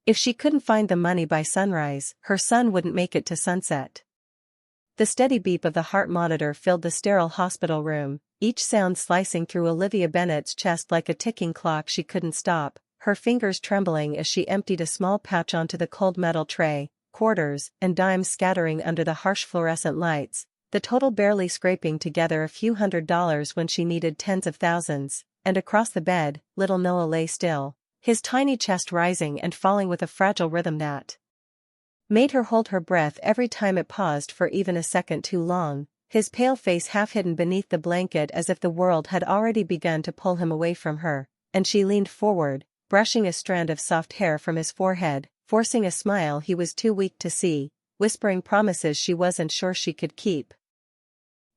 If she couldn't find the money by sunrise, her son wouldn't make it to sunset. The steady beep of the heart monitor filled the sterile hospital room, each sound slicing through Olivia Bennet's chest like a ticking clock she couldn't stop, her fingers trembling as she emptied a small pouch onto the cold metal tray, quarters and dimes scattering under the harsh fluorescent lights, the total barely scraping together a few $100s when she needed tens of thousands. And across the bed, little Noah lay still, his tiny chest rising and falling with a fragile rhythm that made her hold her breath every time it paused for even a second too long, his pale face half hidden beneath the blanket as if the world had already begun to pull him away from her, and she leaned forward, brushing a strand of soft hair from his forehead, forcing a smile he was too weak to see, whispering promises she wasn't sure she could keep.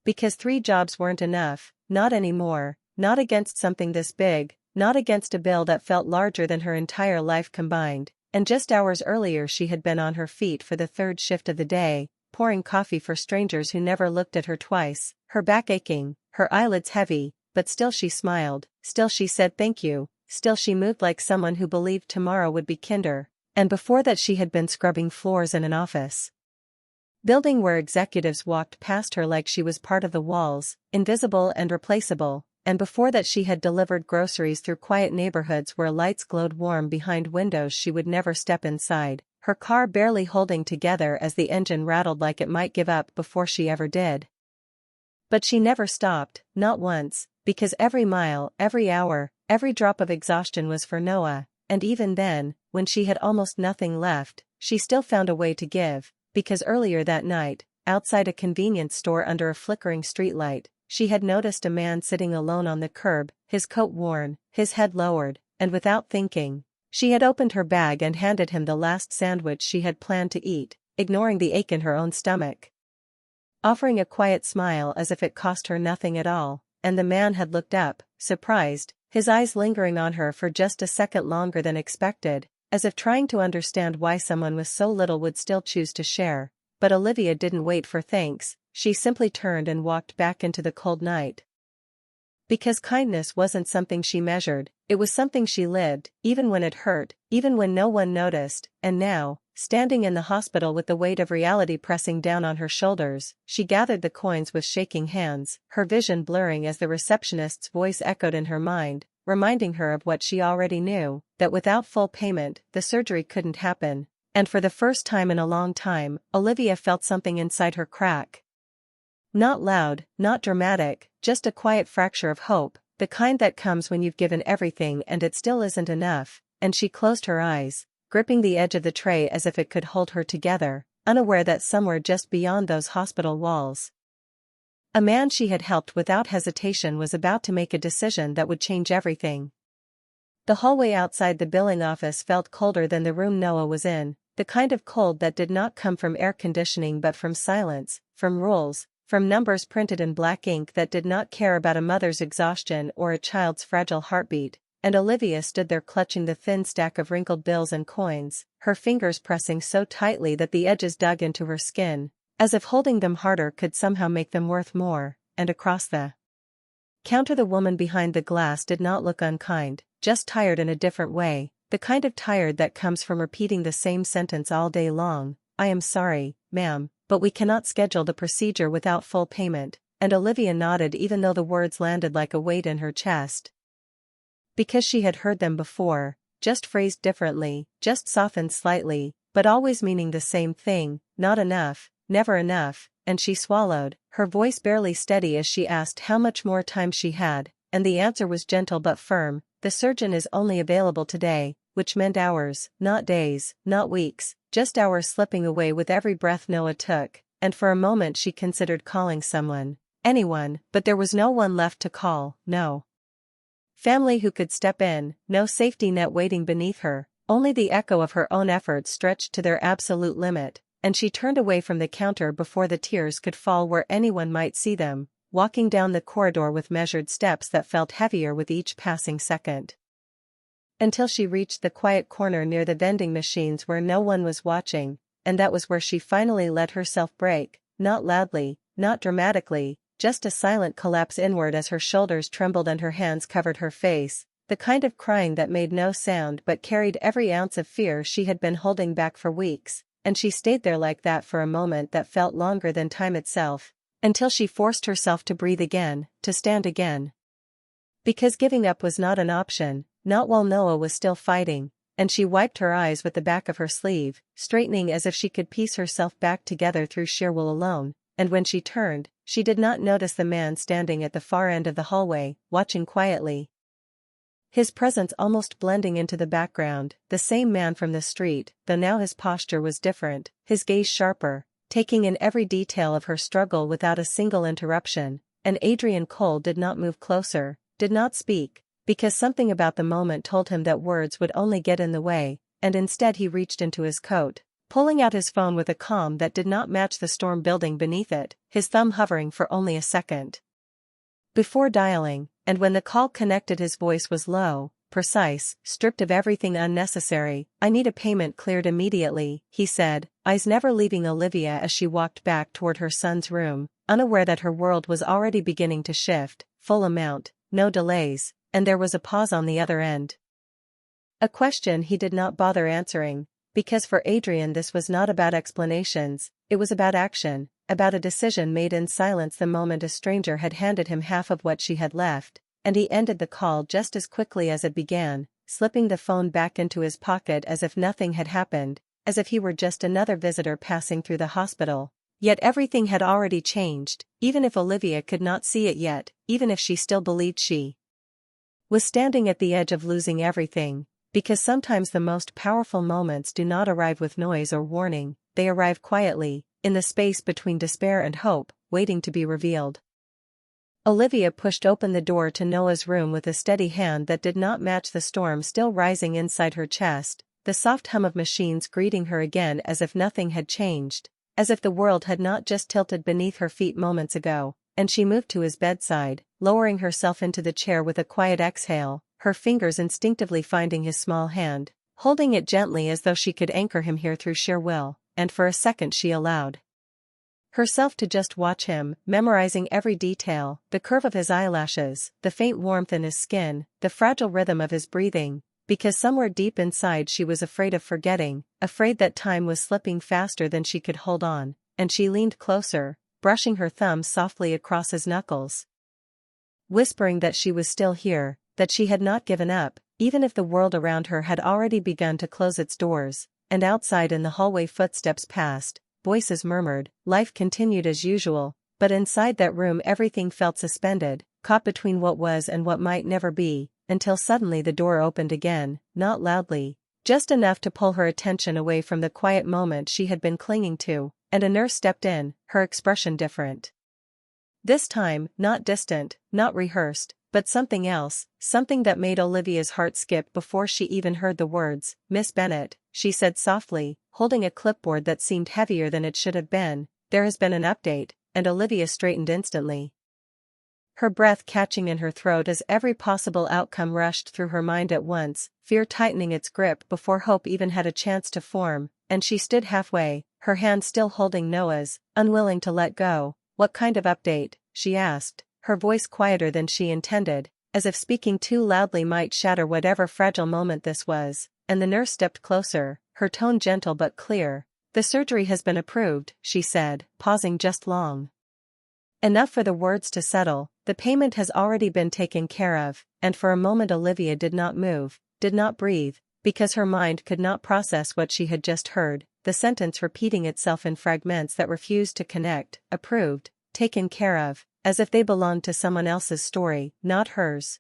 Because 3 jobs weren't enough, not anymore, not against something this big, not against a bill that felt larger than her entire life combined. And just hours earlier she had been on her feet for the 3rd shift of the day, pouring coffee for strangers who never looked at her twice, her back aching, her eyelids heavy, but still she smiled, still she said thank you, still she moved like someone who believed tomorrow would be kinder, and before that she had been scrubbing floors in an office building where executives walked past her like she was part of the walls, invisible and replaceable. And before that she had delivered groceries through quiet neighborhoods where lights glowed warm behind windows she would never step inside, her car barely holding together as the engine rattled like it might give up before she ever did. But she never stopped, not once, because every mile, every hour, every drop of exhaustion was for Noah, and even then, when she had almost nothing left, she still found a way to give, because earlier that night, outside a convenience store under a flickering streetlight, she had noticed a man sitting alone on the curb, his coat worn, his head lowered, and without thinking, she had opened her bag and handed him the last sandwich she had planned to eat, ignoring the ache in her own stomach. Offering a quiet smile as if it cost her nothing at all, and the man had looked up, surprised, his eyes lingering on her for just a second longer than expected, as if trying to understand why someone with so little would still choose to share. But Olivia didn't wait for thanks. She simply turned and walked back into the cold night. Because kindness wasn't something she measured, it was something she lived, even when it hurt, even when no one noticed, and now, standing in the hospital with the weight of reality pressing down on her shoulders, she gathered the coins with shaking hands, her vision blurring as the receptionist's voice echoed in her mind, reminding her of what she already knew, that without full payment, the surgery couldn't happen. And for the first time in a long time, Olivia felt something inside her crack. Not loud, not dramatic, just a quiet fracture of hope, the kind that comes when you've given everything and it still isn't enough, and she closed her eyes, gripping the edge of the tray as if it could hold her together, unaware that somewhere just beyond those hospital walls, a man she had helped without hesitation was about to make a decision that would change everything. The hallway outside the billing office felt colder than the room Noah was in, the kind of cold that did not come from air conditioning but from silence, from rules, from numbers printed in black ink that did not care about a mother's exhaustion or a child's fragile heartbeat, and Olivia stood there clutching the thin stack of wrinkled bills and coins, her fingers pressing so tightly that the edges dug into her skin, as if holding them harder could somehow make them worth more. And across the counter the woman behind the glass did not look unkind, just tired in a different way, the kind of tired that comes from repeating the same sentence all day long. I am sorry, ma'am, but we cannot schedule the procedure without full payment, and Olivia nodded even though the words landed like a weight in her chest. Because she had heard them before, just phrased differently, just softened slightly, but always meaning the same thing, not enough, never enough, and she swallowed, her voice barely steady as she asked how much more time she had, and the answer was gentle but firm, the surgeon is only available today, which meant hours, not days, not weeks, just hours slipping away with every breath Noah took, and for a moment she considered calling someone, anyone, but there was no one left to call, no family who could step in, no safety net waiting beneath her, only the echo of her own efforts stretched to their absolute limit, and she turned away from the counter before the tears could fall where anyone might see them, walking down the corridor with measured steps that felt heavier with each passing second. Until she reached the quiet corner near the vending machines where no one was watching, and that was where she finally let herself break, not loudly, not dramatically, just a silent collapse inward as her shoulders trembled and her hands covered her face, the kind of crying that made no sound but carried every ounce of fear she had been holding back for weeks, and she stayed there like that for a moment that felt longer than time itself, until she forced herself to breathe again, to stand again. Because giving up was not an option, not while Noah was still fighting, and she wiped her eyes with the back of her sleeve, straightening as if she could piece herself back together through sheer will alone, and when she turned, she did not notice the man standing at the far end of the hallway, watching quietly. His presence almost blending into the background, the same man from the street, though now his posture was different, his gaze sharper, taking in every detail of her struggle without a single interruption, and Adrian Cole did not move closer, did not speak, because something about the moment told him that words would only get in the way, and instead he reached into his coat, pulling out his phone with a calm that did not match the storm building beneath it, his thumb hovering for only a second before dialing, and when the call connected his voice was low, precise, stripped of everything unnecessary. "I need a payment cleared immediately," he said, eyes never leaving Olivia as she walked back toward her son's room, unaware that her world was already beginning to shift, full amount, no delays, and there was a pause on the other end. A question he did not bother answering, because for Adrian this was not about explanations, it was about action, about a decision made in silence the moment a stranger had handed him half of what she had left, and he ended the call just as quickly as it began, slipping the phone back into his pocket as if nothing had happened, as if he were just another visitor passing through the hospital. Yet everything had already changed, even if Olivia could not see it yet, even if she still believed she was standing at the edge of losing everything, because sometimes the most powerful moments do not arrive with noise or warning, they arrive quietly, in the space between despair and hope, waiting to be revealed. Olivia pushed open the door to Noah's room with a steady hand that did not match the storm still rising inside her chest, the soft hum of machines greeting her again as if nothing had changed, as if the world had not just tilted beneath her feet moments ago, and she moved to his bedside, lowering herself into the chair with a quiet exhale, her fingers instinctively finding his small hand, holding it gently as though she could anchor him here through sheer will, and for a second she allowed herself to just watch him, memorizing every detail, the curve of his eyelashes, the faint warmth in his skin, the fragile rhythm of his breathing, because somewhere deep inside she was afraid of forgetting, afraid that time was slipping faster than she could hold on, and she leaned closer, brushing her thumb softly across his knuckles, whispering that she was still here, that she had not given up, even if the world around her had already begun to close its doors, and outside in the hallway footsteps passed, voices murmured, life continued as usual, but inside that room everything felt suspended, caught between what was and what might never be, until suddenly the door opened again, not loudly, just enough to pull her attention away from the quiet moment she had been clinging to, and a nurse stepped in, her expression different. This time, not distant, not rehearsed, but something else, something that made Olivia's heart skip before she even heard the words. "Miss Bennett," she said softly, holding a clipboard that seemed heavier than it should have been, "there has been an update," and Olivia straightened instantly, her breath catching in her throat as every possible outcome rushed through her mind at once, fear tightening its grip before hope even had a chance to form, and she stood halfway, her hand still holding Noah's, unwilling to let go. "What kind of update?" she asked, her voice quieter than she intended, as if speaking too loudly might shatter whatever fragile moment this was, and the nurse stepped closer, her tone gentle but clear. "The surgery has been approved," she said, pausing just long enough for the words to settle. "The payment has already been taken care of," and for a moment Olivia did not move, did not breathe, because her mind could not process what she had just heard, the sentence repeating itself in fragments that refused to connect. Approved, taken care of, as if they belonged to someone else's story, not hers.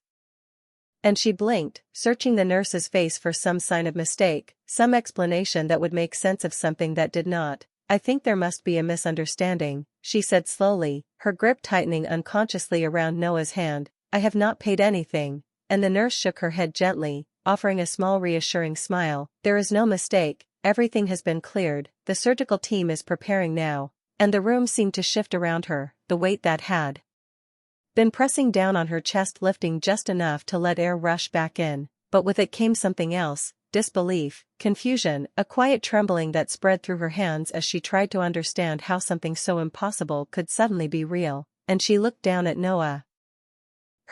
And she blinked, searching the nurse's face for some sign of mistake, some explanation that would make sense of something that did not. "I think there must be a misunderstanding," she said slowly, her grip tightening unconsciously around Noah's hand. "I have not paid anything," and the nurse shook her head gently, offering a small reassuring smile. "There is no mistake, everything has been cleared, the surgical team is preparing now," and the room seemed to shift around her, the weight that had been pressing down on her chest lifting just enough to let air rush back in, but with it came something else, disbelief, confusion, a quiet trembling that spread through her hands as she tried to understand how something so impossible could suddenly be real, and she looked down at Noah.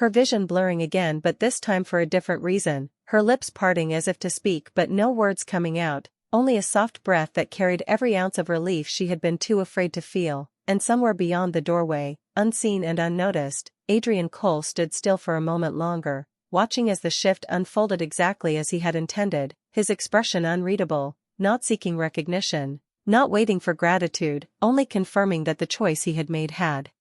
her vision blurring again, but this time for a different reason, her lips parting as if to speak but no words coming out, only a soft breath that carried every ounce of relief she had been too afraid to feel. And somewhere beyond the doorway, unseen and unnoticed, Adrian Cole stood still for a moment longer, watching as the shift unfolded exactly as he had intended, his expression unreadable, not seeking recognition, not waiting for gratitude, only confirming that the choice he had made had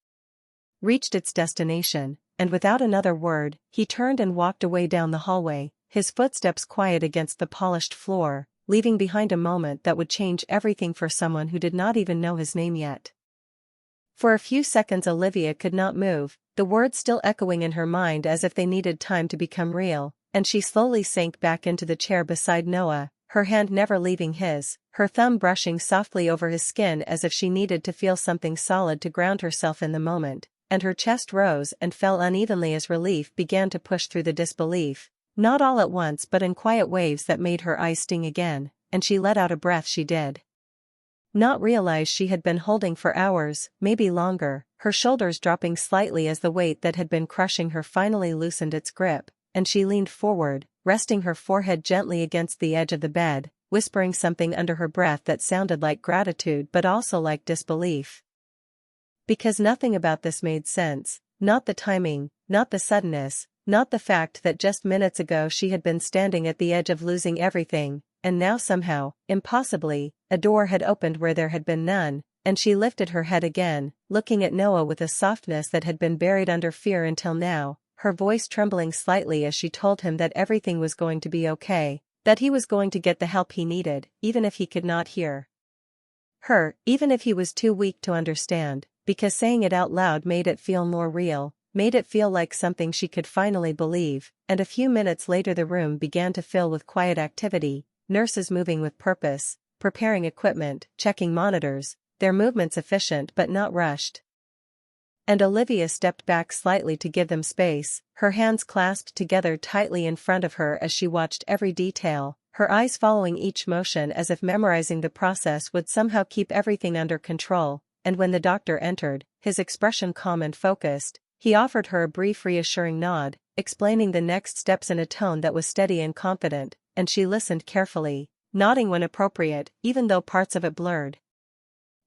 reached its destination, and without another word, he turned and walked away down the hallway, his footsteps quiet against the polished floor, leaving behind a moment that would change everything for someone who did not even know his name yet. For a few seconds Olivia could not move, the words still echoing in her mind as if they needed time to become real, and she slowly sank back into the chair beside Noah, her hand never leaving his, her thumb brushing softly over his skin as if she needed to feel something solid to ground herself in the moment, and her chest rose and fell unevenly as relief began to push through the disbelief, not all at once but in quiet waves that made her eyes sting again, and she let out a breath she did not realize she had been holding for hours, maybe longer, her shoulders dropping slightly as the weight that had been crushing her finally loosened its grip, and she leaned forward, resting her forehead gently against the edge of the bed, whispering something under her breath that sounded like gratitude but also like disbelief. Because nothing about this made sense, not the timing, not the suddenness, not the fact that just minutes ago she had been standing at the edge of losing everything, and now somehow, impossibly, a door had opened where there had been none, and she lifted her head again, looking at Noah with a softness that had been buried under fear until now, her voice trembling slightly as she told him that everything was going to be okay, that he was going to get the help he needed, even if he could not hear her, even if he was too weak to understand, because saying it out loud made it feel more real, made it feel like something she could finally believe, and a few minutes later the room began to fill with quiet activity, nurses moving with purpose, preparing equipment, checking monitors, their movements efficient but not rushed. And Olivia stepped back slightly to give them space, her hands clasped together tightly in front of her as she watched every detail, her eyes following each motion as if memorizing the process would somehow keep everything under control, and when the doctor entered, his expression calm and focused, he offered her a brief reassuring nod, explaining the next steps in a tone that was steady and confident, and she listened carefully, nodding when appropriate, even though parts of it blurred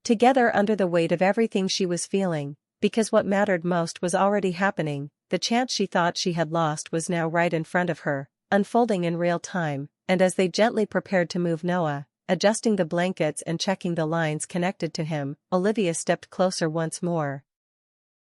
together under the weight of everything she was feeling, because what mattered most was already happening, the chance she thought she had lost was now right in front of her, unfolding in real time, and as they gently prepared to move Noah, adjusting the blankets and checking the lines connected to him, Olivia stepped closer once more,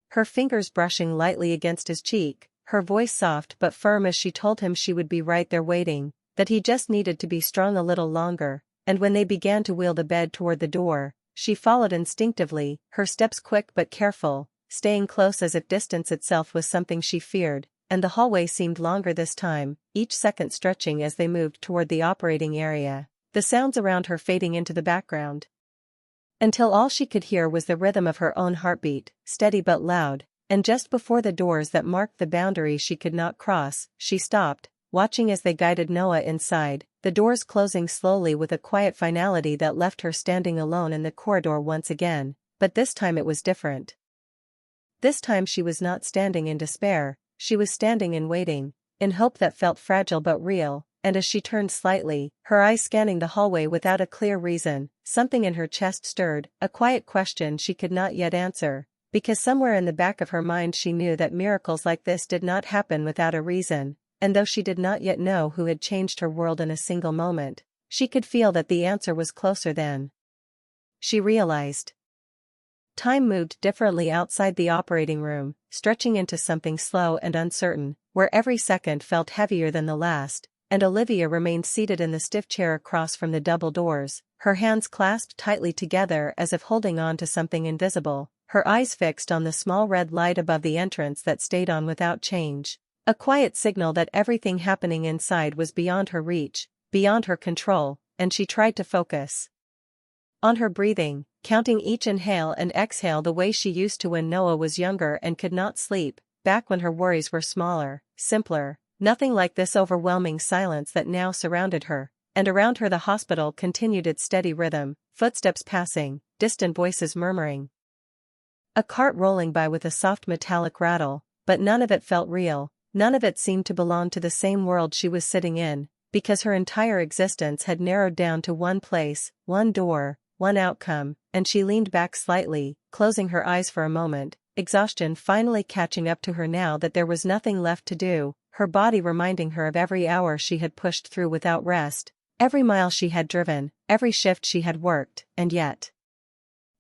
her fingers brushing lightly against his cheek, her voice soft but firm as she told him she would be right there waiting, that he just needed to be strong a little longer, and when they began to wheel the bed toward the door, she followed instinctively, her steps quick but careful, staying close as if distance itself was something she feared, and the hallway seemed longer this time, each second stretching as they moved toward the operating area, the sounds around her fading into the background, until all she could hear was the rhythm of her own heartbeat, steady but loud, and just before the doors that marked the boundary she could not cross, she stopped, watching as they guided Noah inside, the doors closing slowly with a quiet finality that left her standing alone in the corridor once again, but this time it was different. This time she was not standing in despair, she was standing in waiting, in hope that felt fragile but real, and as she turned slightly, her eyes scanning the hallway without a clear reason, something in her chest stirred, a quiet question she could not yet answer, because somewhere in the back of her mind she knew that miracles like this did not happen without a reason. And though she did not yet know who had changed her world in a single moment, she could feel that the answer was closer than she realized. Time moved differently outside the operating room, stretching into something slow and uncertain, where every second felt heavier than the last, and Olivia remained seated in the stiff chair across from the double doors, her hands clasped tightly together as if holding on to something invisible, her eyes fixed on the small red light above the entrance that stayed on without change. A quiet signal that everything happening inside was beyond her reach, beyond her control, and she tried to focus on her breathing, counting each inhale and exhale the way she used to when Noah was younger and could not sleep, back when her worries were smaller, simpler, nothing like this overwhelming silence that now surrounded her, and around her the hospital continued its steady rhythm, footsteps passing, distant voices murmuring. A cart rolling by with a soft metallic rattle, but none of it felt real, none of it seemed to belong to the same world she was sitting in, because her entire existence had narrowed down to one place, one door, one outcome, and she leaned back slightly, closing her eyes for a moment, exhaustion finally catching up to her now that there was nothing left to do, her body reminding her of every hour she had pushed through without rest, every mile she had driven, every shift she had worked, and yet,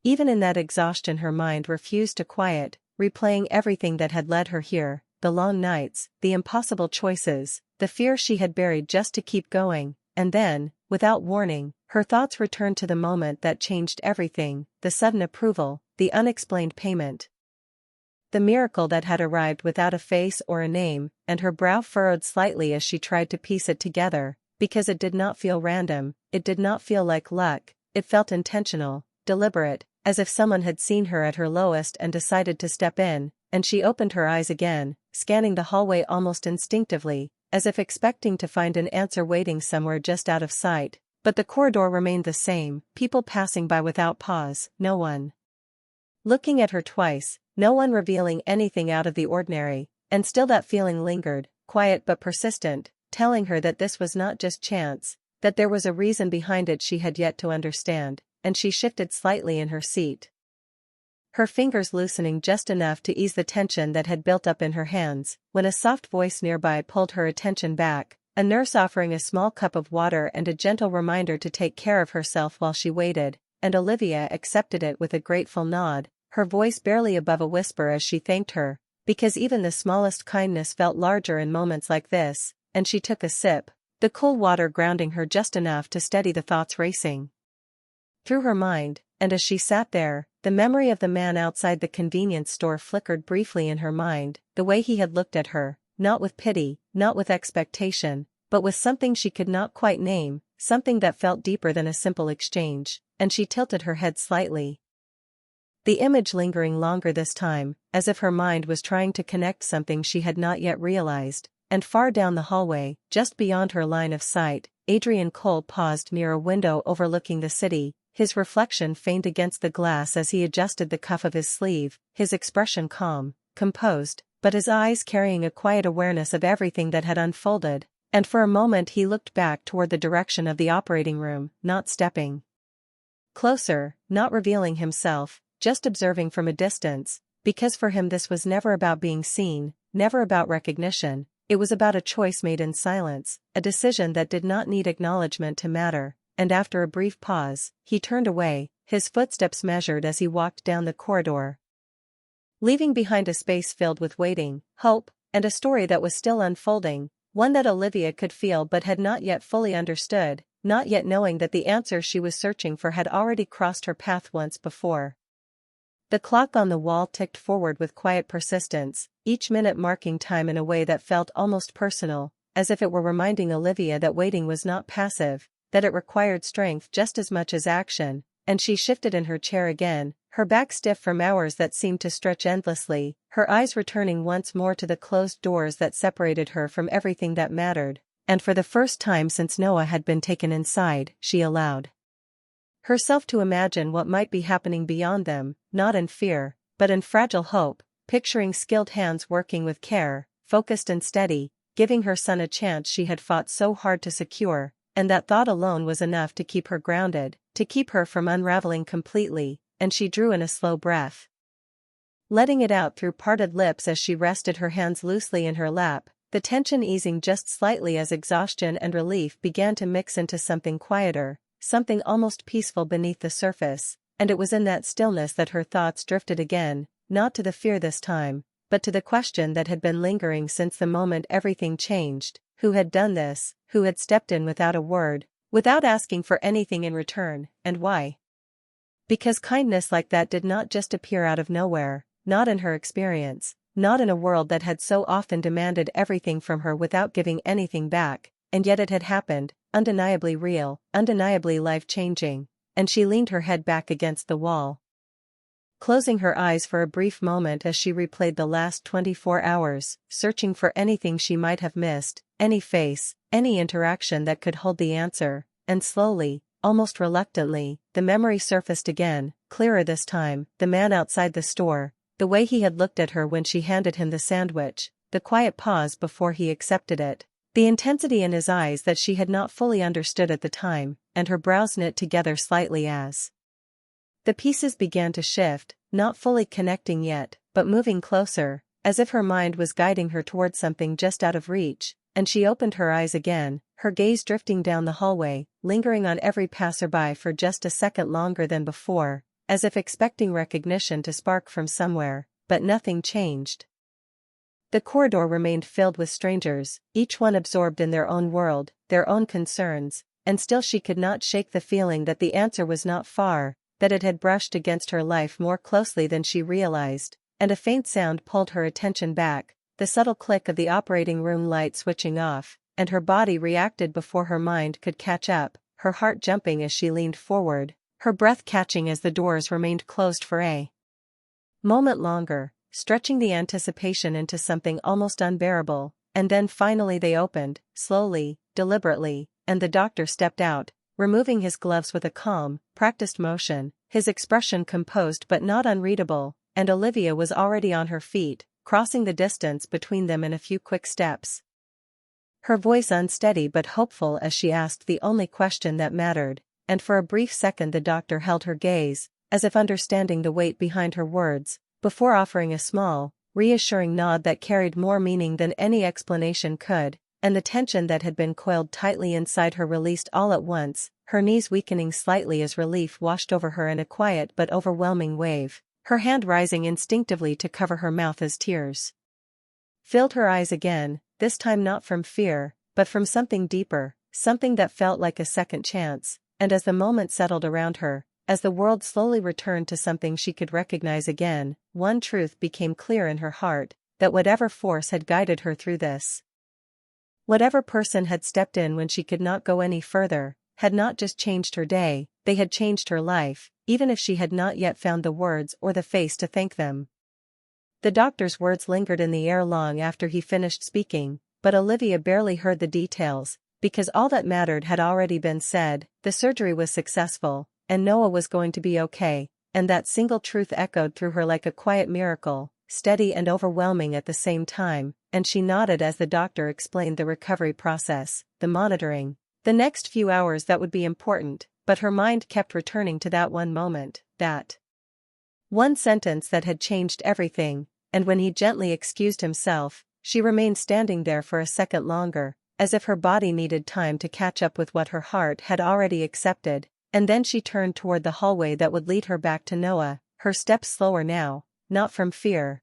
even in that exhaustion, her mind refused to quiet, replaying everything that had led her here, the long nights, the impossible choices, the fear she had buried just to keep going, and then, without warning, her thoughts returned to the moment that changed everything, the sudden approval, the unexplained payment. The miracle that had arrived without a face or a name, and her brow furrowed slightly as she tried to piece it together, because it did not feel random, it did not feel like luck, it felt intentional, deliberate, as if someone had seen her at her lowest and decided to step in, and she opened her eyes again, scanning the hallway almost instinctively, as if expecting to find an answer waiting somewhere just out of sight, but the corridor remained the same, people passing by without pause, no one looking at her twice, no one revealing anything out of the ordinary, and still that feeling lingered, quiet but persistent, telling her that this was not just chance, that there was a reason behind it she had yet to understand, and she shifted slightly in her seat, her fingers loosening just enough to ease the tension that had built up in her hands, when a soft voice nearby pulled her attention back, a nurse offering a small cup of water and a gentle reminder to take care of herself while she waited, and Olivia accepted it with a grateful nod, her voice barely above a whisper as she thanked her, because even the smallest kindness felt larger in moments like this, and she took a sip, the cool water grounding her just enough to steady the thoughts racing through her mind, and as she sat there, the memory of the man outside the convenience store flickered briefly in her mind, the way he had looked at her, not with pity, not with expectation, but with something she could not quite name, something that felt deeper than a simple exchange, and she tilted her head slightly, the image lingering longer this time, as if her mind was trying to connect something she had not yet realized, and far down the hallway, just beyond her line of sight, Adrian Cole paused near a window overlooking the city, his reflection faint against the glass as he adjusted the cuff of his sleeve, his expression calm, composed, but his eyes carrying a quiet awareness of everything that had unfolded, and for a moment he looked back toward the direction of the operating room, not stepping closer, not revealing himself, just observing from a distance, because for him this was never about being seen, never about recognition, it was about a choice made in silence, a decision that did not need acknowledgement to matter, and after a brief pause, he turned away, his footsteps measured as he walked down the corridor, leaving behind a space filled with waiting, hope, and a story that was still unfolding, one that Olivia could feel but had not yet fully understood, not yet knowing that the answer she was searching for had already crossed her path once before. The clock on the wall ticked forward with quiet persistence, each minute marking time in a way that felt almost personal, as if it were reminding Olivia that waiting was not passive, that it required strength just as much as action, and she shifted in her chair again, her back stiff from hours that seemed to stretch endlessly, her eyes returning once more to the closed doors that separated her from everything that mattered, and for the first time since Noah had been taken inside, she allowed herself to imagine what might be happening beyond them, not in fear, but in fragile hope, picturing skilled hands working with care, focused and steady, giving her son a chance she had fought so hard to secure, and that thought alone was enough to keep her grounded, to keep her from unraveling completely, and she drew in a slow breath, letting it out through parted lips as she rested her hands loosely in her lap, the tension easing just slightly as exhaustion and relief began to mix into something quieter, something almost peaceful beneath the surface, and it was in that stillness that her thoughts drifted again, not to the fear this time, but to the question that had been lingering since the moment everything changed, who had done this, who had stepped in without a word, without asking for anything in return, and why? Because kindness like that did not just appear out of nowhere, not in her experience, not in a world that had so often demanded everything from her without giving anything back, and yet it had happened, undeniably real, undeniably life-changing, and she leaned her head back against the wall, closing her eyes for a brief moment as she replayed the last 24 hours, searching for anything she might have missed, any face, any interaction that could hold the answer, and slowly, almost reluctantly, the memory surfaced again, clearer this time, the man outside the store, the way he had looked at her when she handed him the sandwich, the quiet pause before he accepted it, the intensity in his eyes that she had not fully understood at the time, and her brows knit together slightly as the pieces began to shift, not fully connecting yet, but moving closer, as if her mind was guiding her toward something just out of reach, and she opened her eyes again, her gaze drifting down the hallway, lingering on every passerby for just a second longer than before, as if expecting recognition to spark from somewhere, but nothing changed. The corridor remained filled with strangers, each one absorbed in their own world, their own concerns, and still she could not shake the feeling that the answer was not far, that it had brushed against her life more closely than she realized, and a faint sound pulled her attention back, the subtle click of the operating room light switching off, and her body reacted before her mind could catch up, her heart jumping as she leaned forward, her breath catching as the doors remained closed for a moment longer, stretching the anticipation into something almost unbearable, and then finally they opened, slowly, deliberately, and the doctor stepped out, removing his gloves with a calm, practiced motion, his expression composed but not unreadable, and Olivia was already on her feet, crossing the distance between them in a few quick steps. Her voice unsteady but hopeful as she asked the only question that mattered, and for a brief second the doctor held her gaze, as if understanding the weight behind her words, before offering a small, reassuring nod that carried more meaning than any explanation could, and the tension that had been coiled tightly inside her released all at once, her knees weakening slightly as relief washed over her in a quiet but overwhelming wave, her hand rising instinctively to cover her mouth as tears filled her eyes again, this time not from fear, but from something deeper, something that felt like a second chance, and as the moment settled around her, as the world slowly returned to something she could recognize again, one truth became clear in her heart, that whatever force had guided her through this, whatever person had stepped in when she could not go any further, had not just changed her day, they had changed her life, even if she had not yet found the words or the face to thank them. The doctor's words lingered in the air long after he finished speaking, but Olivia barely heard the details, because all that mattered had already been said. The surgery was successful, and Noah was going to be okay, and that single truth echoed through her like a quiet miracle, steady and overwhelming at the same time, and she nodded as the doctor explained the recovery process, the monitoring, the next few hours that would be important, but her mind kept returning to that one moment, that one sentence that had changed everything, and when he gently excused himself, she remained standing there for a second longer, as if her body needed time to catch up with what her heart had already accepted, and then she turned toward the hallway that would lead her back to Noah, her steps slower now, not from fear,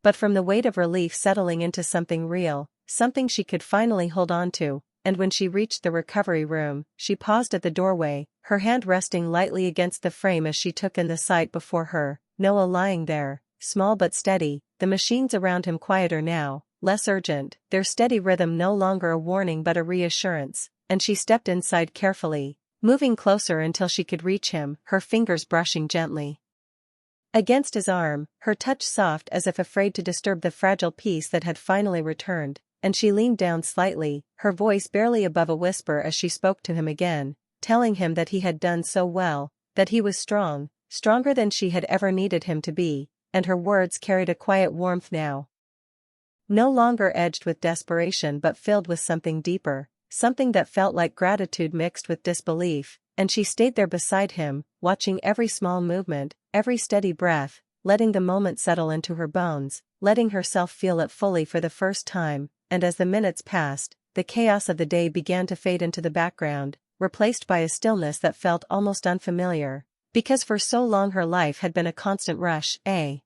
but from the weight of relief settling into something real, something she could finally hold on to, and when she reached the recovery room, she paused at the doorway, her hand resting lightly against the frame as she took in the sight before her, Noah lying there, small but steady, the machines around him quieter now, less urgent, their steady rhythm no longer a warning but a reassurance, and she stepped inside carefully, moving closer until she could reach him, her fingers brushing gently against his arm, her touch soft as if afraid to disturb the fragile peace that had finally returned, and she leaned down slightly, her voice barely above a whisper as she spoke to him again, telling him that he had done so well, that he was strong, stronger than she had ever needed him to be, and her words carried a quiet warmth now, no longer edged with desperation but filled with something deeper, something that felt like gratitude mixed with disbelief, and she stayed there beside him, watching every small movement, every steady breath, letting the moment settle into her bones, letting herself feel it fully for the first time, and as the minutes passed, the chaos of the day began to fade into the background, replaced by a stillness that felt almost unfamiliar, because for so long her life had been a constant rush, a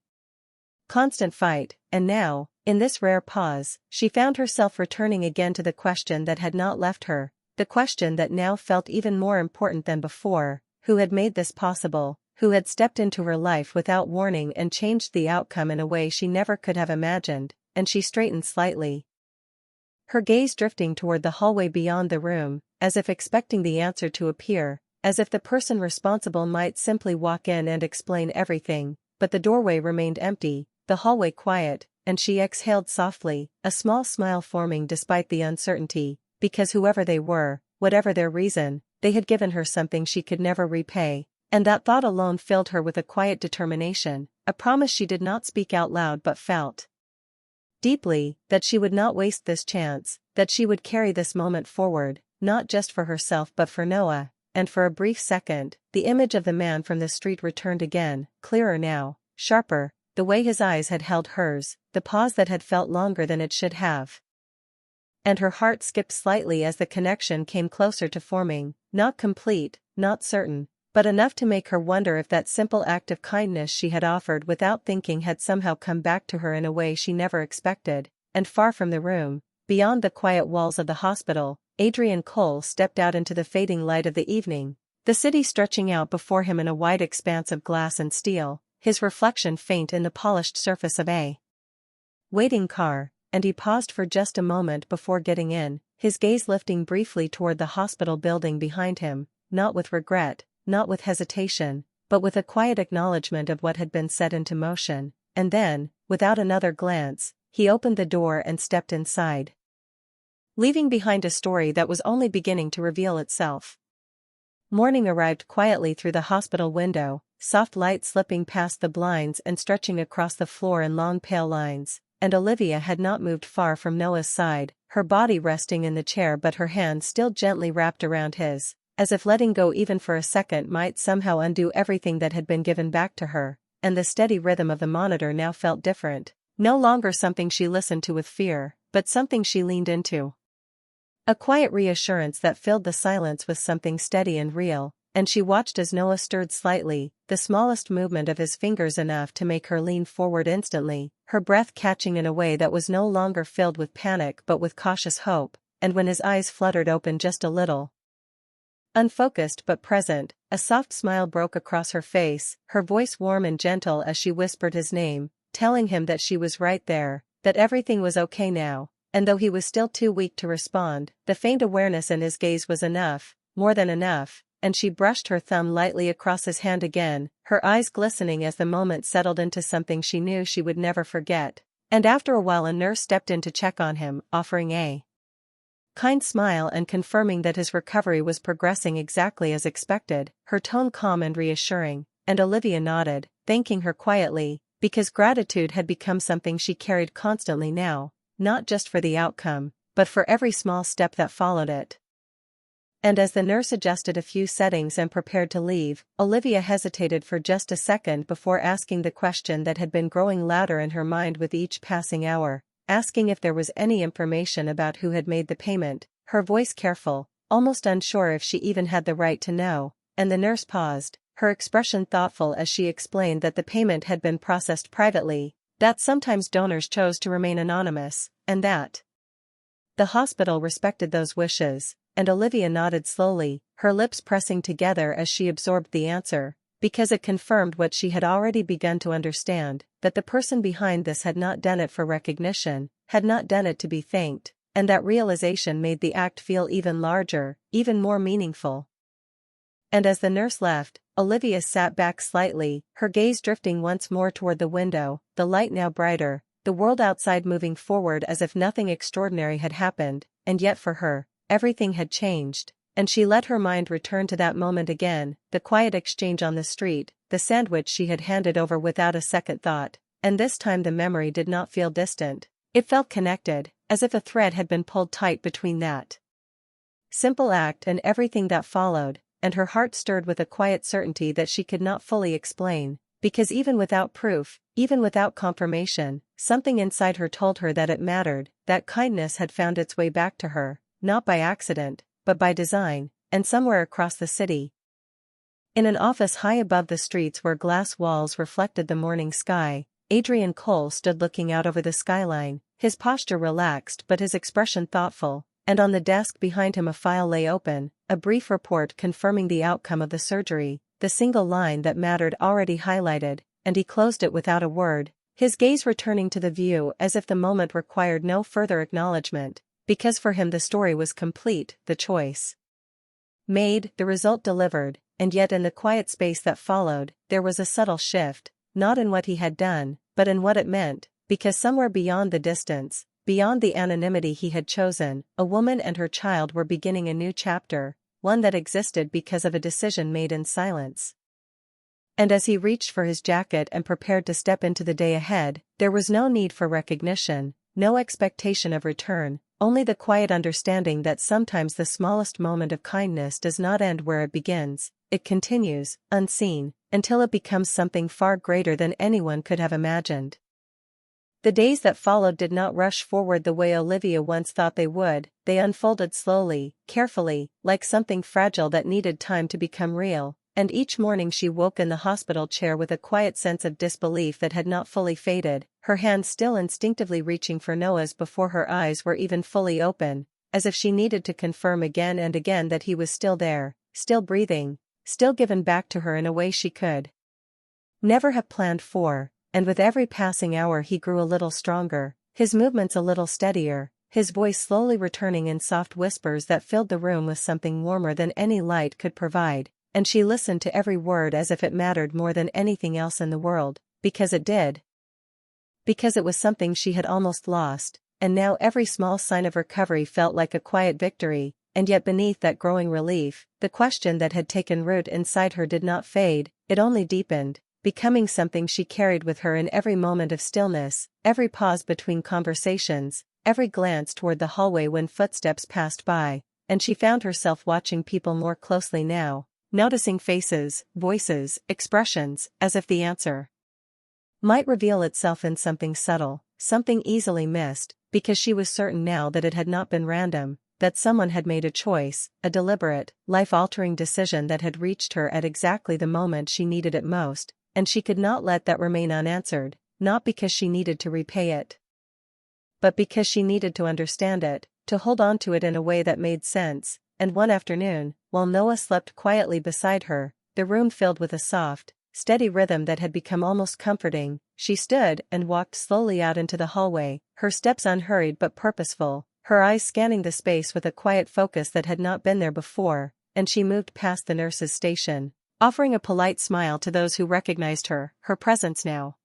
constant fight, and now, in this rare pause, she found herself returning again to the question that had not left her, the question that now felt even more important than before: who had made this possible, who had stepped into her life without warning and changed the outcome in a way she never could have imagined, and she straightened slightly, her gaze drifting toward the hallway beyond the room, as if expecting the answer to appear, as if the person responsible might simply walk in and explain everything, but the doorway remained empty, the hallway quiet, and she exhaled softly, a small smile forming despite the uncertainty, because whoever they were, whatever their reason, they had given her something she could never repay, And that thought alone filled her with a quiet determination, a promise she did not speak out loud but felt deeply, that she would not waste this chance, that she would carry this moment forward, not just for herself but for Noah. And for a brief second, the image of the man from the street returned again, clearer now, sharper, the way his eyes had held hers, the pause that had felt longer than it should have. And her heart skipped slightly as the connection came closer to forming, not complete, not certain, but enough to make her wonder if that simple act of kindness she had offered without thinking had somehow come back to her in a way she never expected. And far from the room, beyond the quiet walls of the hospital, Adrian Cole stepped out into the fading light of the evening, the city stretching out before him in a wide expanse of glass and steel, his reflection faint in the polished surface of a waiting car, and he paused for just a moment before getting in, his gaze lifting briefly toward the hospital building behind him, not with regret, not with hesitation, but with a quiet acknowledgement of what had been set into motion, and then, without another glance, he opened the door and stepped inside, leaving behind a story that was only beginning to reveal itself. Morning arrived quietly through the hospital window, soft light slipping past the blinds and stretching across the floor in long pale lines, and Olivia had not moved far from Noah's side, her body resting in the chair but her hand still gently wrapped around his, as if letting go even for a second might somehow undo everything that had been given back to her. And the steady rhythm of the monitor now felt different, no longer something she listened to with fear, but something she leaned into. A quiet reassurance that filled the silence with something steady and real, and she watched as Noah stirred slightly, the smallest movement of his fingers enough to make her lean forward instantly, her breath catching in a way that was no longer filled with panic but with cautious hope. And when his eyes fluttered open just a little, unfocused but present, a soft smile broke across her face, her voice warm and gentle as she whispered his name, telling him that she was right there, that everything was okay now. And though he was still too weak to respond, the faint awareness in his gaze was enough, more than enough, and she brushed her thumb lightly across his hand again, her eyes glistening as the moment settled into something she knew she would never forget. And after a while a nurse stepped in to check on him, offering a kind smile and confirming that his recovery was progressing exactly as expected, her tone calm and reassuring, and Olivia nodded, thanking her quietly, because gratitude had become something she carried constantly now, not just for the outcome, but for every small step that followed it. And as the nurse adjusted a few settings and prepared to leave, Olivia hesitated for just a second before asking the question that had been growing louder in her mind with each passing hour, asking if there was any information about who had made the payment, her voice careful, almost unsure if she even had the right to know. And the nurse paused, her expression thoughtful as she explained that the payment had been processed privately, that sometimes donors chose to remain anonymous, and that the hospital respected those wishes. And Olivia nodded slowly, her lips pressing together as she absorbed the answer, because it confirmed what she had already begun to understand, that the person behind this had not done it for recognition, had not done it to be thanked, and that realization made the act feel even larger, even more meaningful. And as the nurse left, Olivia sat back slightly, her gaze drifting once more toward the window, the light now brighter, the world outside moving forward as if nothing extraordinary had happened, and yet for her, everything had changed, and she let her mind return to that moment again, the quiet exchange on the street, the sandwich she had handed over without a second thought, and this time the memory did not feel distant, it felt connected, as if a thread had been pulled tight between that simple act and everything that followed, and her heart stirred with a quiet certainty that she could not fully explain, because even without proof, even without confirmation, something inside her told her that it mattered, that kindness had found its way back to her, not by accident, but by design, and somewhere across the city. In an office high above the streets where glass walls reflected the morning sky, Adrian Cole stood looking out over the skyline, his posture relaxed but his expression thoughtful, and on the desk behind him a file lay open, a brief report confirming the outcome of the surgery, the single line that mattered already highlighted, and he closed it without a word, his gaze returning to the view as if the moment required no further acknowledgement, because for him the story was complete, the choice made, the result delivered, and yet in the quiet space that followed, there was a subtle shift, not in what he had done, but in what it meant, because somewhere beyond the distance, beyond the anonymity he had chosen, a woman and her child were beginning a new chapter, one that existed because of a decision made in silence. And as he reached for his jacket and prepared to step into the day ahead, there was no need for recognition, no expectation of return, only the quiet understanding that sometimes the smallest moment of kindness does not end where it begins, it continues, unseen, until it becomes something far greater than anyone could have imagined. The days that followed did not rush forward the way Olivia once thought they would, they unfolded slowly, carefully, like something fragile that needed time to become real, and each morning she woke in the hospital chair with a quiet sense of disbelief that had not fully faded, her hand still instinctively reaching for Noah's before her eyes were even fully open, as if she needed to confirm again and again that he was still there, still breathing, still given back to her in a way she could never have planned for. And with every passing hour he grew a little stronger, his movements a little steadier, his voice slowly returning in soft whispers that filled the room with something warmer than any light could provide, and she listened to every word as if it mattered more than anything else in the world, because it did. Because it was something she had almost lost, and now every small sign of recovery felt like a quiet victory, and yet beneath that growing relief, the question that had taken root inside her did not fade, it only deepened, becoming something she carried with her in every moment of stillness, every pause between conversations, every glance toward the hallway when footsteps passed by, and she found herself watching people more closely now, noticing faces, voices, expressions, as if the answer might reveal itself in something subtle, something easily missed, because she was certain now that it had not been random, that someone had made a choice, a deliberate, life-altering decision that had reached her at exactly the moment she needed it most. And she could not let that remain unanswered, not because she needed to repay it, but because she needed to understand it, to hold on to it in a way that made sense. And one afternoon, while Noah slept quietly beside her, the room filled with a soft, steady rhythm that had become almost comforting, she stood and walked slowly out into the hallway, her steps unhurried but purposeful, her eyes scanning the space with a quiet focus that had not been there before, and she moved past the nurse's station, offering a polite smile to those who recognized her presence now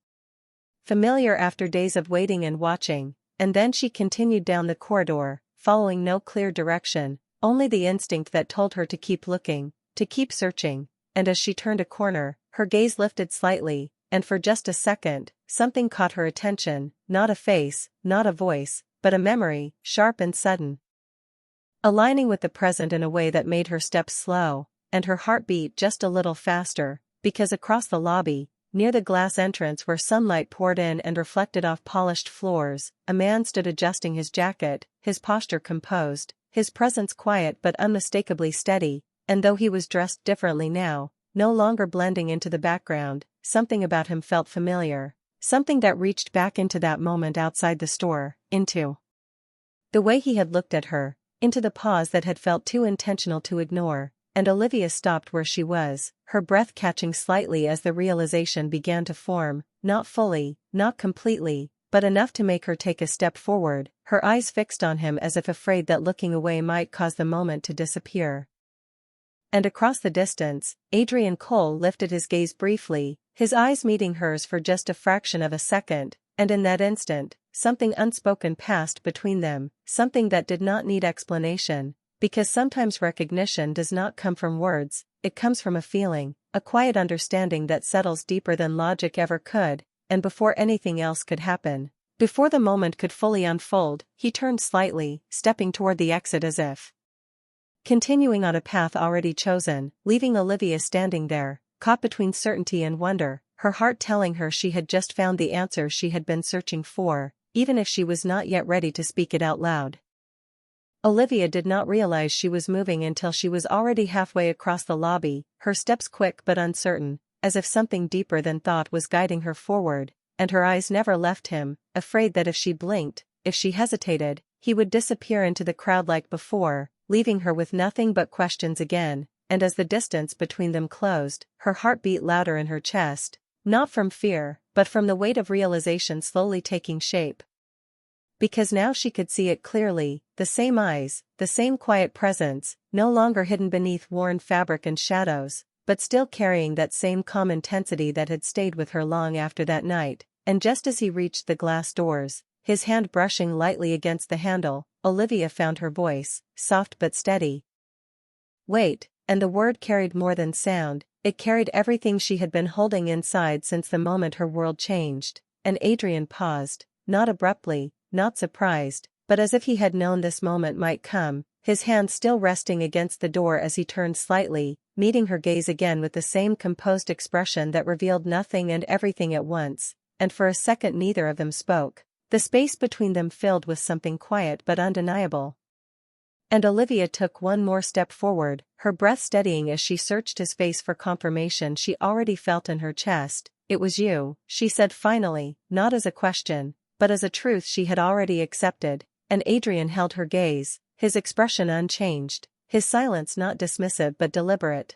familiar after days of waiting and watching, and then she continued down the corridor, following no clear direction, only the instinct that told her to keep looking, to keep searching, and as she turned a corner, her gaze lifted slightly, and for just a second, something caught her attention, not a face, not a voice, but a memory, sharp and sudden, aligning with the present in a way that made her steps slow, and her heart beat just a little faster, because across the lobby, near the glass entrance where sunlight poured in and reflected off polished floors, a man stood adjusting his jacket, his posture composed, his presence quiet but unmistakably steady, and though he was dressed differently now, no longer blending into the background, something about him felt familiar, something that reached back into that moment outside the store, into the way he had looked at her, into the pause that had felt too intentional to ignore. And Olivia stopped where she was, her breath catching slightly as the realization began to form, not fully, not completely, but enough to make her take a step forward, her eyes fixed on him as if afraid that looking away might cause the moment to disappear. And across the distance, Adrian Cole lifted his gaze briefly, his eyes meeting hers for just a fraction of a second, and in that instant, something unspoken passed between them, something that did not need explanation. Because sometimes recognition does not come from words, it comes from a feeling, a quiet understanding that settles deeper than logic ever could, and before anything else could happen, before the moment could fully unfold, he turned slightly, stepping toward the exit as if continuing on a path already chosen, leaving Olivia standing there, caught between certainty and wonder, her heart telling her she had just found the answer she had been searching for, even if she was not yet ready to speak it out loud. Olivia did not realize she was moving until she was already halfway across the lobby, her steps quick but uncertain, as if something deeper than thought was guiding her forward, and her eyes never left him, afraid that if she blinked, if she hesitated, he would disappear into the crowd like before, leaving her with nothing but questions again, and as the distance between them closed, her heart beat louder in her chest, not from fear, but from the weight of realization slowly taking shape. Because now she could see it clearly, the same eyes, the same quiet presence, no longer hidden beneath worn fabric and shadows, but still carrying that same calm intensity that had stayed with her long after that night, and just as he reached the glass doors, his hand brushing lightly against the handle, Olivia found her voice, soft but steady. "Wait," and the word carried more than sound, it carried everything she had been holding inside since the moment her world changed, and Adrian paused, not abruptly, not surprised, but as if he had known this moment might come, his hand still resting against the door as he turned slightly, meeting her gaze again with the same composed expression that revealed nothing and everything at once, and for a second neither of them spoke, the space between them filled with something quiet but undeniable. And Olivia took one more step forward, her breath steadying as she searched his face for confirmation she already felt in her chest. "It was you," she said finally, not as a question, but as a truth she had already accepted, and Adrian held her gaze, his expression unchanged, his silence not dismissive but deliberate.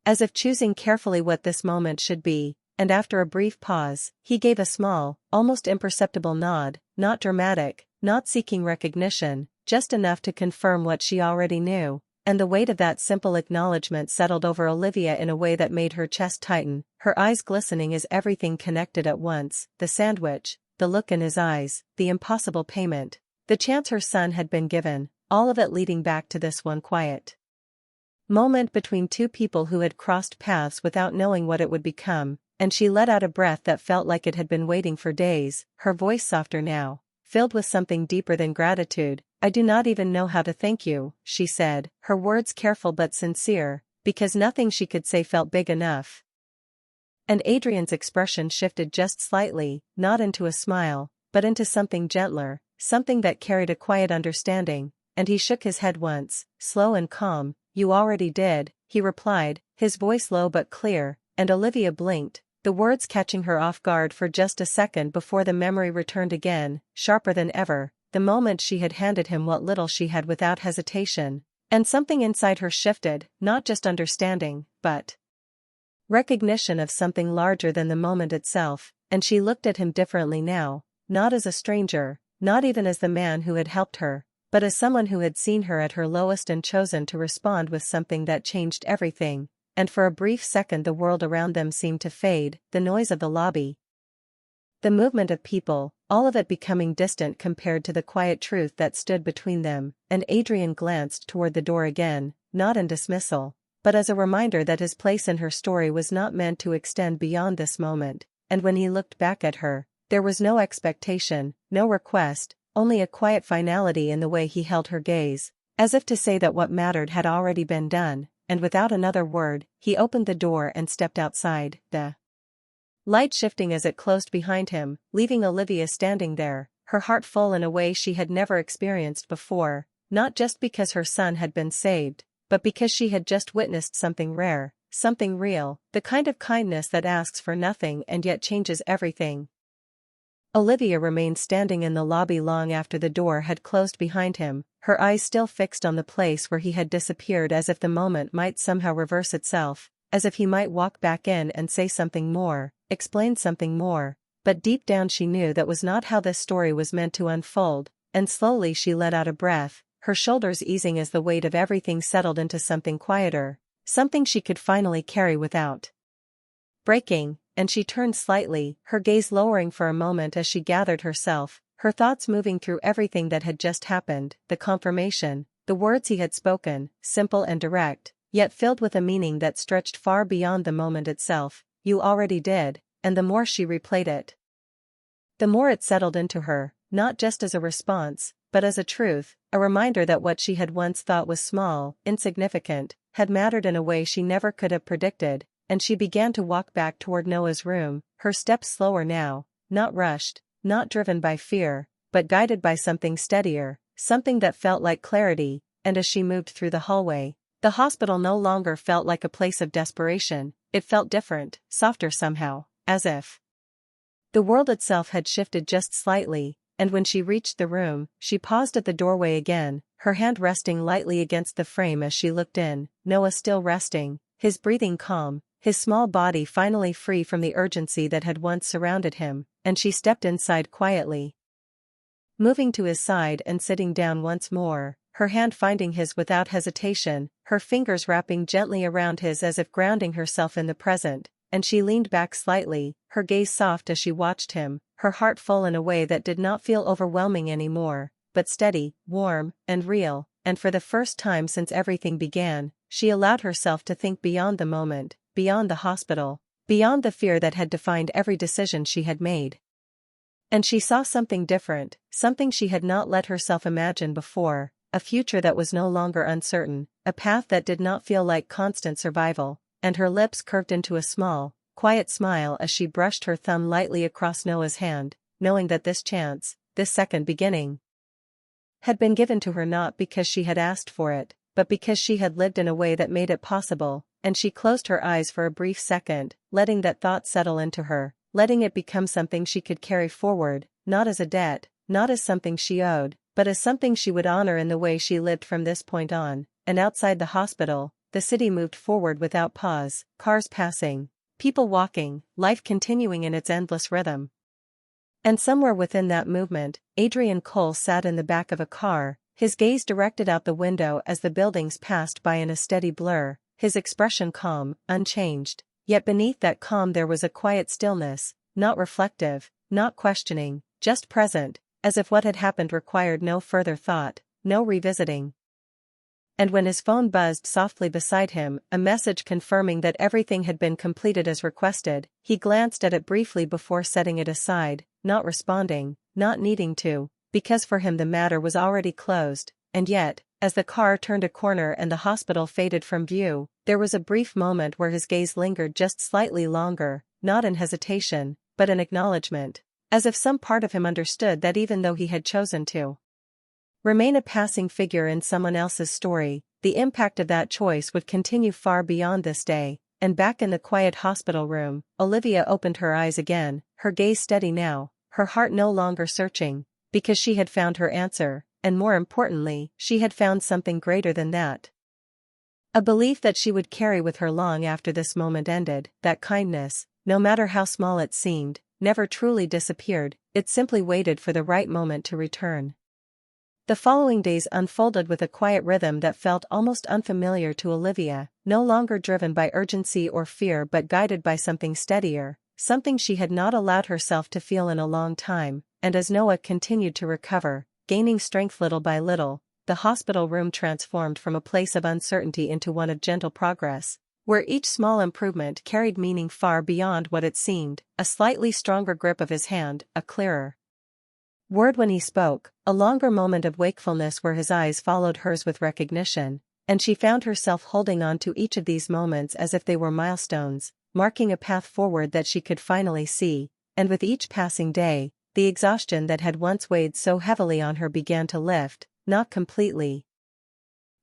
As if choosing carefully what this moment should be, and after a brief pause, he gave a small, almost imperceptible nod, not dramatic, not seeking recognition, just enough to confirm what she already knew, and the weight of that simple acknowledgement settled over Olivia in a way that made her chest tighten, her eyes glistening as everything connected at once, the sandwich, the look in his eyes, the impossible payment, the chance her son had been given, all of it leading back to this one quiet moment between two people who had crossed paths without knowing what it would become, and she let out a breath that felt like it had been waiting for days, her voice softer now, filled with something deeper than gratitude. "I do not even know how to thank you," she said, her words careful but sincere, because nothing she could say felt big enough. And Adrian's expression shifted just slightly, not into a smile, but into something gentler, something that carried a quiet understanding, and he shook his head once, slow and calm. "You already did," he replied, his voice low but clear, and Olivia blinked, the words catching her off guard for just a second before the memory returned again, sharper than ever, the moment she had handed him what little she had without hesitation, and something inside her shifted, not just understanding, but recognition of something larger than the moment itself, and she looked at him differently now, not as a stranger, not even as the man who had helped her, but as someone who had seen her at her lowest and chosen to respond with something that changed everything, and for a brief second the world around them seemed to fade, the noise of the lobby, the movement of people, all of it becoming distant compared to the quiet truth that stood between them, and Adrian glanced toward the door again, not in dismissal, but as a reminder that his place in her story was not meant to extend beyond this moment, and when he looked back at her, there was no expectation, no request, only a quiet finality in the way he held her gaze, as if to say that what mattered had already been done, and without another word, he opened the door and stepped outside, the light shifting as it closed behind him, leaving Olivia standing there, her heart full in a way she had never experienced before, not just because her son had been saved, but because she had just witnessed something rare, something real, the kind of kindness that asks for nothing and yet changes everything. Olivia remained standing in the lobby long after the door had closed behind him, her eyes still fixed on the place where he had disappeared, as if the moment might somehow reverse itself, as if he might walk back in and say something more, explain something more, but deep down she knew that was not how this story was meant to unfold, and slowly she let out a breath, her shoulders easing as the weight of everything settled into something quieter, something she could finally carry without breaking, and she turned slightly, her gaze lowering for a moment as she gathered herself, her thoughts moving through everything that had just happened, the confirmation, the words he had spoken, simple and direct, yet filled with a meaning that stretched far beyond the moment itself. "You already did," and the more she replayed it, the more it settled into her, not just as a response, but as a truth, a reminder that what she had once thought was small, insignificant, had mattered in a way she never could have predicted, and she began to walk back toward Noah's room, her steps slower now, not rushed, not driven by fear, but guided by something steadier, something that felt like clarity, and as she moved through the hallway, the hospital no longer felt like a place of desperation, it felt different, softer somehow, as if the world itself had shifted just slightly, and when she reached the room, she paused at the doorway again, her hand resting lightly against the frame as she looked in, Noah still resting, his breathing calm, his small body finally free from the urgency that had once surrounded him, and she stepped inside quietly, moving to his side and sitting down once more, her hand finding his without hesitation, her fingers wrapping gently around his as if grounding herself in the present, and she leaned back slightly, her gaze soft as she watched him, her heart full in a way that did not feel overwhelming anymore, but steady, warm, and real, and for the first time since everything began, she allowed herself to think beyond the moment, beyond the hospital, beyond the fear that had defined every decision she had made. And she saw something different, something she had not let herself imagine before, a future that was no longer uncertain, a path that did not feel like constant survival, and her lips curved into a small, quiet smile as she brushed her thumb lightly across Noah's hand, knowing that this chance, this second beginning, had been given to her not because she had asked for it, but because she had lived in a way that made it possible, and she closed her eyes for a brief second, letting that thought settle into her, letting it become something she could carry forward, not as a debt, not as something she owed, but as something she would honor in the way she lived from this point on. And outside the hospital, the city moved forward without pause, cars passing, people walking, life continuing in its endless rhythm. And somewhere within that movement, Adrian Cole sat in the back of a car, his gaze directed out the window as the buildings passed by in a steady blur, his expression calm, unchanged, yet beneath that calm there was a quiet stillness, not reflective, not questioning, just present, as if what had happened required no further thought, no revisiting. And when his phone buzzed softly beside him, a message confirming that everything had been completed as requested, he glanced at it briefly before setting it aside, not responding, not needing to, because for him the matter was already closed. And yet, as the car turned a corner and the hospital faded from view, there was a brief moment where his gaze lingered just slightly longer, not in hesitation, but in acknowledgement, as if some part of him understood that even though he had chosen to remain a passing figure in someone else's story, the impact of that choice would continue far beyond this day. And back in the quiet hospital room, Olivia opened her eyes again, her gaze steady now, her heart no longer searching, because she had found her answer, and more importantly, she had found something greater than that. A belief that she would carry with her long after this moment ended, that kindness, no matter how small it seemed, never truly disappeared, it simply waited for the right moment to return. The following days unfolded with a quiet rhythm that felt almost unfamiliar to Olivia, no longer driven by urgency or fear but guided by something steadier, something she had not allowed herself to feel in a long time. And as Noah continued to recover, gaining strength little by little, the hospital room transformed from a place of uncertainty into one of gentle progress, where each small improvement carried meaning far beyond what it seemed, a slightly stronger grip of his hand, a clearer word when he spoke, a longer moment of wakefulness where his eyes followed hers with recognition, and she found herself holding on to each of these moments as if they were milestones, marking a path forward that she could finally see. And with each passing day, the exhaustion that had once weighed so heavily on her began to lift, not completely,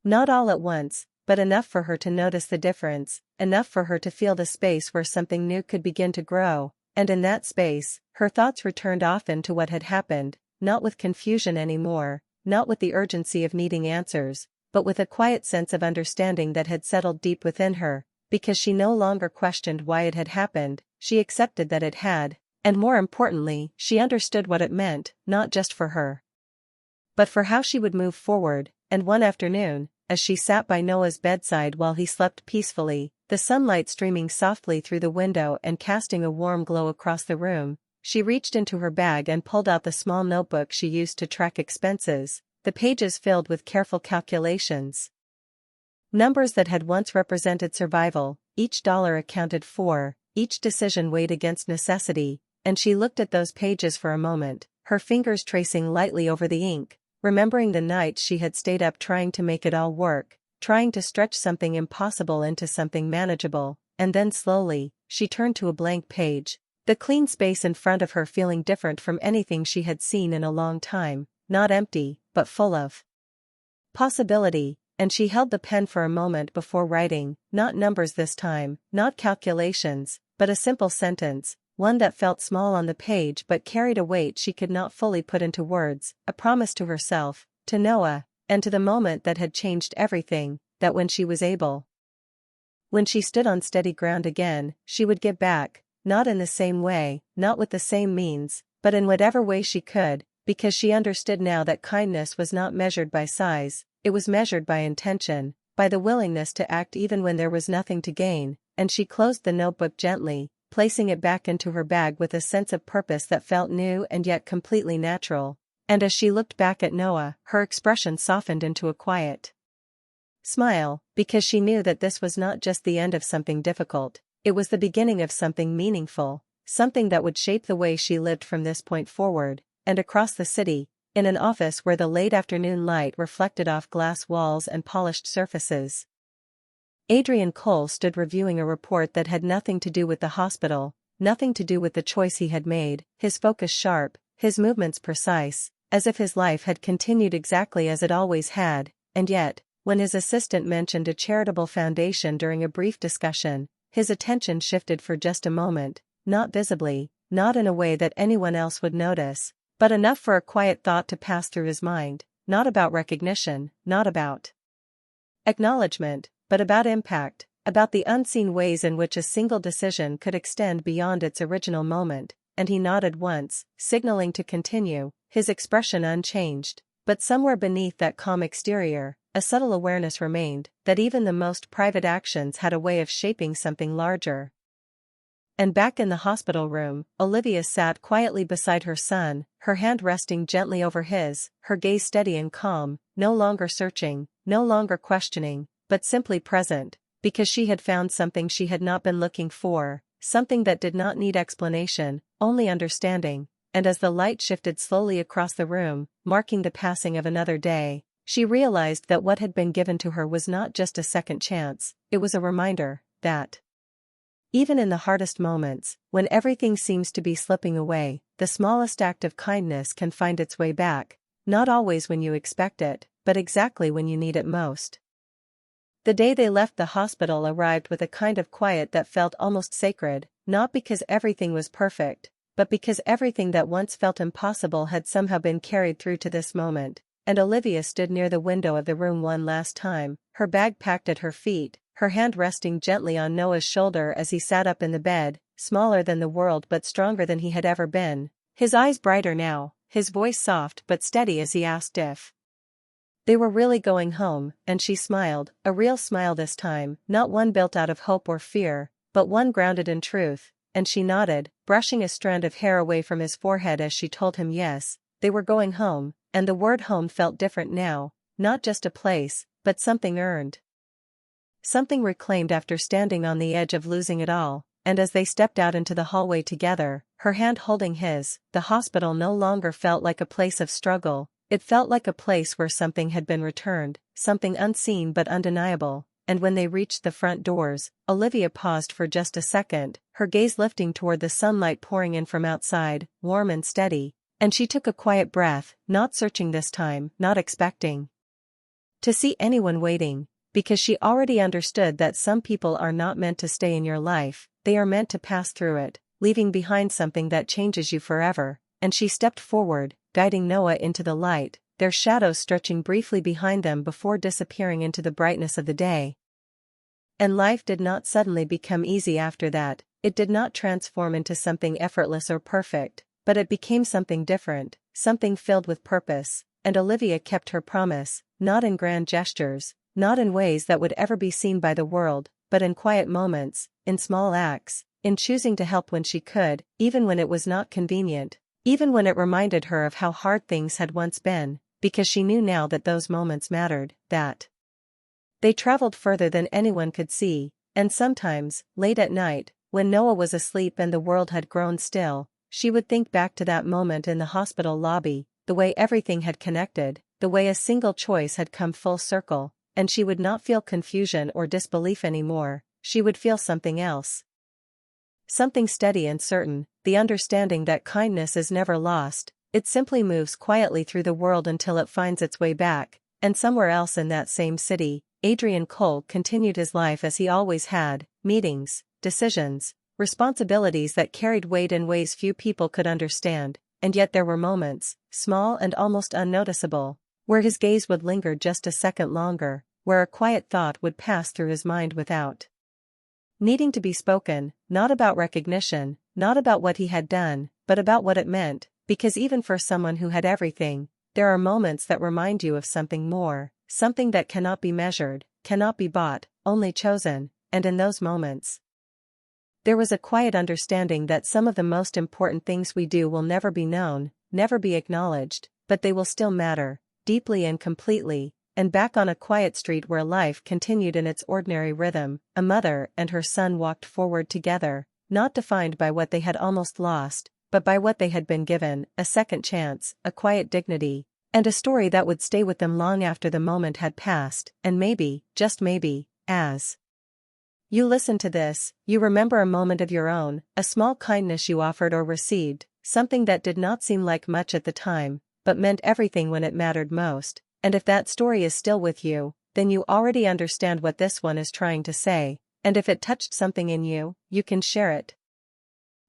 not all at once, but enough for her to notice the difference, enough for her to feel the space where something new could begin to grow. And in that space, her thoughts returned often to what had happened, not with confusion anymore, not with the urgency of needing answers, but with a quiet sense of understanding that had settled deep within her, because she no longer questioned why it had happened, she accepted that it had, and more importantly, she understood what it meant, not just for her, but for how she would move forward. And one afternoon, as she sat by Noah's bedside while he slept peacefully, the sunlight streaming softly through the window and casting a warm glow across the room, she reached into her bag and pulled out the small notebook she used to track expenses, the pages filled with careful calculations. Numbers that had once represented survival, each dollar accounted for, each decision weighed against necessity, and she looked at those pages for a moment, her fingers tracing lightly over the ink, remembering the nights she had stayed up trying to make it all work, trying to stretch something impossible into something manageable. And then slowly, she turned to a blank page, the clean space in front of her feeling different from anything she had seen in a long time, not empty, but full of possibility. And she held the pen for a moment before writing, not numbers this time, not calculations, but a simple sentence, one that felt small on the page but carried a weight she could not fully put into words, a promise to herself, to Noah, and to the moment that had changed everything, that when she was able, when she stood on steady ground again, she would give back, not in the same way, not with the same means, but in whatever way she could, because she understood now that kindness was not measured by size, it was measured by intention, by the willingness to act even when there was nothing to gain. And she closed the notebook gently, placing it back into her bag with a sense of purpose that felt new and yet completely natural. And as she looked back at Noah, her expression softened into a quiet Smile, because she knew that this was not just the end of something difficult, it was the beginning of something meaningful, something that would shape the way she lived from this point forward. And across the city, in an office where the late afternoon light reflected off glass walls and polished surfaces, Adrian Cole stood reviewing a report that had nothing to do with the hospital, nothing to do with the choice he had made, his focus sharp, his movements precise, as if his life had continued exactly as it always had. And yet, when his assistant mentioned a charitable foundation during a brief discussion, his attention shifted for just a moment, not visibly, not in a way that anyone else would notice, but enough for a quiet thought to pass through his mind, not about recognition, not about acknowledgement, but about impact, about the unseen ways in which a single decision could extend beyond its original moment. And he nodded once, signaling to continue, his expression unchanged. But somewhere beneath that calm exterior, a subtle awareness remained, that even the most private actions had a way of shaping something larger. And back in the hospital room, Olivia sat quietly beside her son, her hand resting gently over his, her gaze steady and calm, no longer searching, no longer questioning, but simply present, because she had found something she had not been looking for, something that did not need explanation, only understanding. And as the light shifted slowly across the room, marking the passing of another day, she realized that what had been given to her was not just a second chance, it was a reminder that even in the hardest moments, when everything seems to be slipping away, the smallest act of kindness can find its way back, not always when you expect it, but exactly when you need it most. The day they left the hospital arrived with a kind of quiet that felt almost sacred, not because everything was perfect, but because everything that once felt impossible had somehow been carried through to this moment. And Olivia stood near the window of the room one last time, her bag packed at her feet, her hand resting gently on Noah's shoulder as he sat up in the bed, smaller than the world but stronger than he had ever been, his eyes brighter now, his voice soft but steady as he asked if they were really going home. And she smiled, a real smile this time, not one built out of hope or fear, but one grounded in truth. And she nodded, brushing a strand of hair away from his forehead as she told him yes, they were going home, and the word home felt different now, not just a place, but something earned. Something reclaimed after standing on the edge of losing it all. And as they stepped out into the hallway together, her hand holding his, the hospital no longer felt like a place of struggle, it felt like a place where something had been returned, something unseen but undeniable. And when they reached the front doors, Olivia paused for just a second, her gaze lifting toward the sunlight pouring in from outside, warm and steady, and she took a quiet breath, not searching this time, not expecting to see anyone waiting, because she already understood that some people are not meant to stay in your life, they are meant to pass through it, leaving behind something that changes you forever. And she stepped forward, guiding Noah into the light, their shadows stretching briefly behind them before disappearing into the brightness of the day. And life did not suddenly become easy after that, it did not transform into something effortless or perfect, but it became something different, something filled with purpose. And Olivia kept her promise, not in grand gestures, not in ways that would ever be seen by the world, but in quiet moments, in small acts, in choosing to help when she could, even when it was not convenient, even when it reminded her of how hard things had once been, because she knew now that those moments mattered, that they traveled further than anyone could see. And sometimes, late at night, when Noah was asleep and the world had grown still, she would think back to that moment in the hospital lobby, the way everything had connected, the way a single choice had come full circle, and she would not feel confusion or disbelief anymore, she would feel something else. Something steady and certain, the understanding that kindness is never lost, it simply moves quietly through the world until it finds its way back. And somewhere else in that same city, Adrian Cole continued his life as he always had, meetings, decisions, responsibilities that carried weight in ways few people could understand. And yet there were moments, small and almost unnoticeable, where his gaze would linger just a second longer, where a quiet thought would pass through his mind without needing to be spoken, not about recognition, not about what he had done, but about what it meant, because even for someone who had everything, there are moments that remind you of something more, something that cannot be measured, cannot be bought, only chosen. And in those moments, there was a quiet understanding that some of the most important things we do will never be known, never be acknowledged, but they will still matter, deeply and completely. and back on a quiet street where life continued in its ordinary rhythm, a mother and her son walked forward together, not defined by what they had almost lost, but by what they had been given, a second chance, a quiet dignity, and a story that would stay with them long after the moment had passed, and maybe, just maybe, as you listen to this, you remember a moment of your own, a small kindness you offered or received, something that did not seem like much at the time, but meant everything when it mattered most, and if that story is still with you, then you already understand what this one is trying to say, and if it touched something in you, you can share it.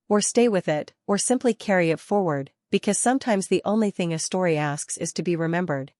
Or stay with it, or simply carry it forward, because sometimes the only thing a story asks is to be remembered.